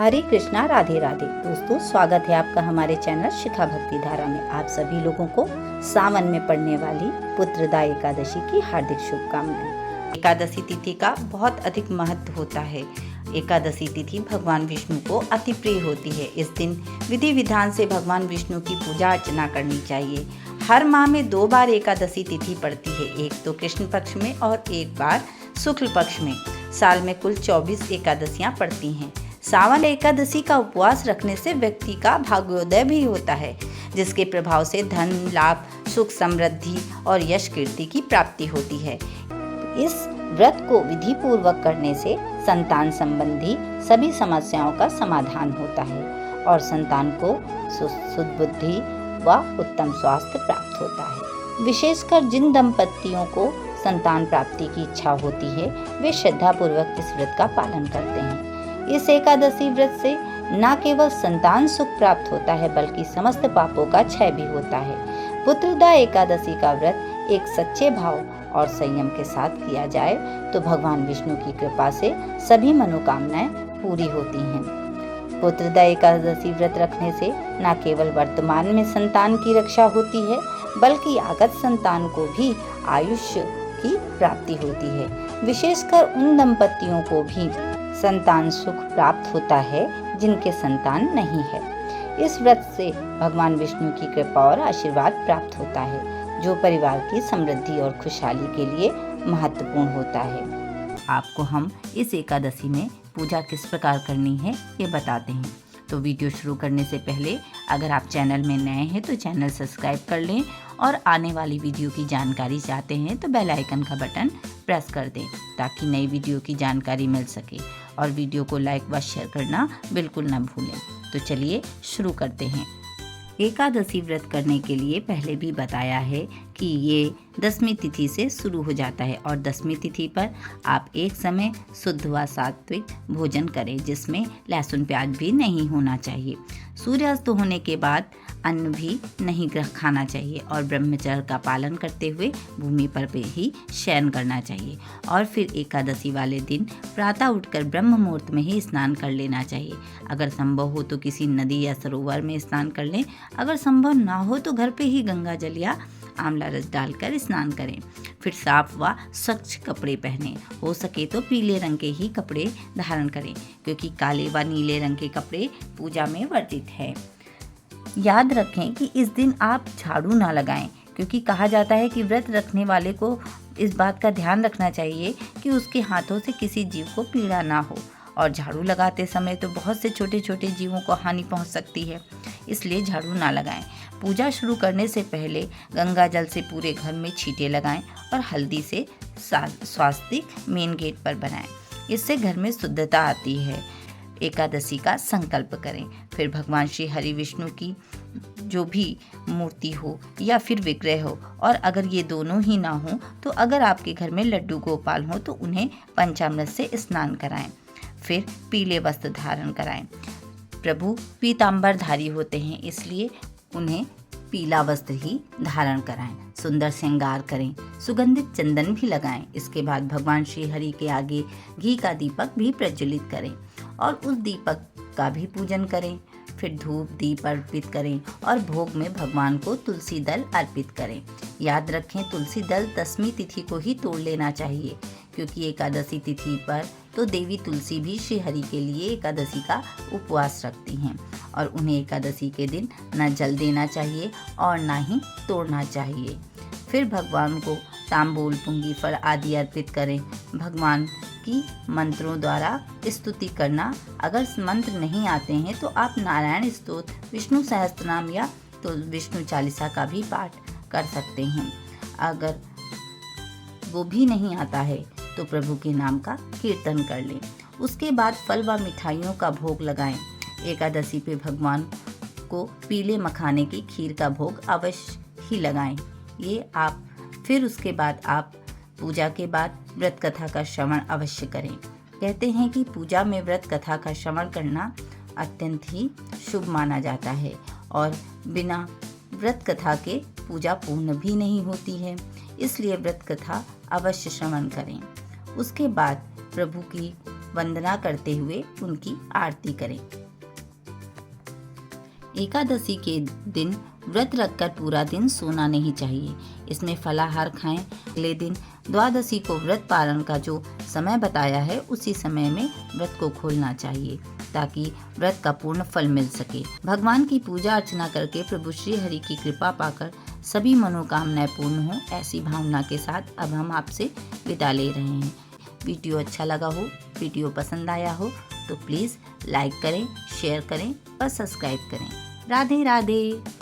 हरे कृष्णा, राधे राधे। दोस्तों, स्वागत है आपका हमारे चैनल शिखा भक्ति धारा में। आप सभी लोगों को सावन में पड़ने वाली पुत्रदा एकादशी की हार्दिक शुभकामनाएं। एकादशी तिथि का बहुत अधिक महत्व होता है। एकादशी तिथि भगवान विष्णु को अति प्रिय होती है। इस दिन विधि विधान से भगवान विष्णु की पूजा अर्चना करनी चाहिए। हर माह में 2 बार एकादशी तिथि पड़ती है, एक तो कृष्ण पक्ष में और एक बार शुक्ल पक्ष में। साल में कुल 24 एकादशियां पड़ती हैं। सावन एकादशी का उपवास रखने से व्यक्ति का भाग्योदय भी होता है, जिसके प्रभाव से धन लाभ, सुख समृद्धि और यश कीर्ति की प्राप्ति होती है। इस व्रत को विधि पूर्वक करने से संतान संबंधी सभी समस्याओं का समाधान होता है और संतान को सुबुद्धि व उत्तम स्वास्थ्य प्राप्त होता है। विशेषकर जिन दंपतियों को संतान प्राप्ति की इच्छा होती है, वे श्रद्धा पूर्वक इस व्रत का पालन करते हैं। इस एकादशी व्रत से न केवल संतान सुख प्राप्त होता है, बल्कि समस्त पापों का क्षय भी होता है। पुत्रदा एकादशी का व्रत एक सच्चे भाव और संयम के साथ किया जाए तो भगवान विष्णु की कृपा से सभी मनोकामनाएं पूरी होती हैं। पुत्रदा एकादशी व्रत रखने से न केवल वर्तमान में संतान की रक्षा होती है, बल्कि आगत संतान को भी आयुष्य की प्राप्ति होती है। विशेषकर उन दंपतियों को भी संतान सुख प्राप्त होता है जिनके संतान नहीं है। इस व्रत से भगवान विष्णु की कृपा और आशीर्वाद प्राप्त होता है, जो परिवार की समृद्धि और खुशहाली के लिए महत्वपूर्ण होता है। आपको हम इस एकादशी में पूजा किस प्रकार करनी है ये बताते हैं। तो वीडियो शुरू करने से पहले अगर आप चैनल में नए हैं तो चैनल सब्सक्राइब कर लें और आने वाली वीडियो की जानकारी चाहते हैं तो बेल आइकन का बटन प्रेस कर दें, ताकि नई वीडियो की जानकारी मिल सके। और वीडियो को लाइक व शेयर करना बिल्कुल ना भूलें। तो चलिए शुरू करते हैं। एकादशी व्रत करने के लिए पहले भी बताया है कि ये 10वीं तिथि से शुरू हो जाता है और 10वीं तिथि पर आप एक समय शुद्ध व सात्विक भोजन करें, जिसमें लहसुन प्याज भी नहीं होना चाहिए। सूर्यास्त होने के बाद अन्न भी नहीं खाना चाहिए और ब्रह्मचर्य का पालन करते हुए भूमि पर ही शयन करना चाहिए। और फिर एकादशी वाले दिन प्रातः उठकर ब्रह्म मुहूर्त में ही स्नान कर लेना चाहिए। अगर संभव हो तो किसी नदी या सरोवर में स्नान कर लें। अगर संभव ना हो तो घर पे ही गंगा जल या आंवला रस डालकर स्नान करें। फिर साफ व स्वच्छ कपड़े पहनें। हो सके तो पीले रंग के ही कपड़े धारण करें, क्योंकि काले व नीले रंग के कपड़े पूजा में वर्जित है। याद रखें कि इस दिन आप झाड़ू ना लगाएं, क्योंकि कहा जाता है कि व्रत रखने वाले को इस बात का ध्यान रखना चाहिए कि उसके हाथों से किसी जीव को पीड़ा ना हो। और झाड़ू लगाते समय तो बहुत से छोटे छोटे जीवों को हानि पहुंच सकती है, इसलिए झाड़ू ना लगाएं। पूजा शुरू करने से पहले गंगा जल से पूरे घर में छींटे लगाएं और हल्दी से स्वास्तिक मेन गेट पर बनाएं। इससे घर में शुद्धता आती है। एकादशी का संकल्प करें। फिर भगवान श्री हरि विष्णु की जो भी मूर्ति हो या फिर विग्रह हो, और अगर ये दोनों ही ना हो तो अगर आपके घर में लड्डू गोपाल हो तो उन्हें पंचामृत से स्नान कराएं। फिर पीले वस्त्र धारण कराएं। प्रभु पीतांबरधारी होते हैं, इसलिए उन्हें पीला वस्त्र ही धारण कराएं। सुंदर श्रृंगार करें, सुगंधित चंदन भी लगाएं। इसके बाद भगवान श्री हरि के आगे घी का दीपक भी प्रज्वलित करें और उस दीपक का भी पूजन करें। फिर धूप दीप अर्पित करें और भोग में भगवान को तुलसी दल अर्पित करें। याद रखें, तुलसी दल 10वीं तिथि को ही तोड़ लेना चाहिए, क्योंकि एकादशी तिथि पर तो देवी तुलसी भी श्री हरि के लिए एकादशी का उपवास रखती हैं और उन्हें एकादशी के दिन न जल देना चाहिए और न ही तोड़ना चाहिए। फिर भगवान को तांबूल, पुंगी, फल आदि अर्पित करें। भगवान की मंत्रों द्वारा स्तुति करना। अगर मंत्र नहीं आते हैं तो आप नारायण स्तोत्र, विष्णु सहस्त्रनाम या तो विष्णु चालीसा का भी पाठ कर सकते हैं। अगर वो भी नहीं आता है तो प्रभु के नाम का कीर्तन कर लें। उसके बाद फल व मिठाइयों का भोग लगाएं। एकादशी पे भगवान को पीले मखाने की खीर का भोग अवश्य ही लगाएं। फिर उसके बाद आप पूजा के बाद व्रत कथा का श्रवण अवश्य करें। कहते हैं कि पूजा में व्रत कथा का श्रवण करना अत्यंत ही शुभ माना जाता है और बिना व्रत कथा के पूजा पूर्ण भी नहीं होती है, इसलिए व्रत कथा अवश्य श्रवण करें। उसके बाद प्रभु की वंदना करते हुए उनकी आरती करें। एकादशी के दिन व्रत रखकर पूरा दिन सोना नहीं चाहिए। इसमें फलाहार खाएं। अगले दिन द्वादशी को व्रत पारण का जो समय बताया है उसी समय में व्रत को खोलना चाहिए ताकि व्रत का पूर्ण फल मिल सके। भगवान की पूजा अर्चना करके प्रभु श्री हरि की कृपा पाकर सभी मनोकामनाएं पूर्ण हो, ऐसी भावना के साथ अब हम आपसे विदा ले रहे हैं। वीडियो अच्छा लगा हो, वीडियो पसंद आया हो तो प्लीज़ लाइक करें, शेयर करें और सब्सक्राइब करें। राधे राधे।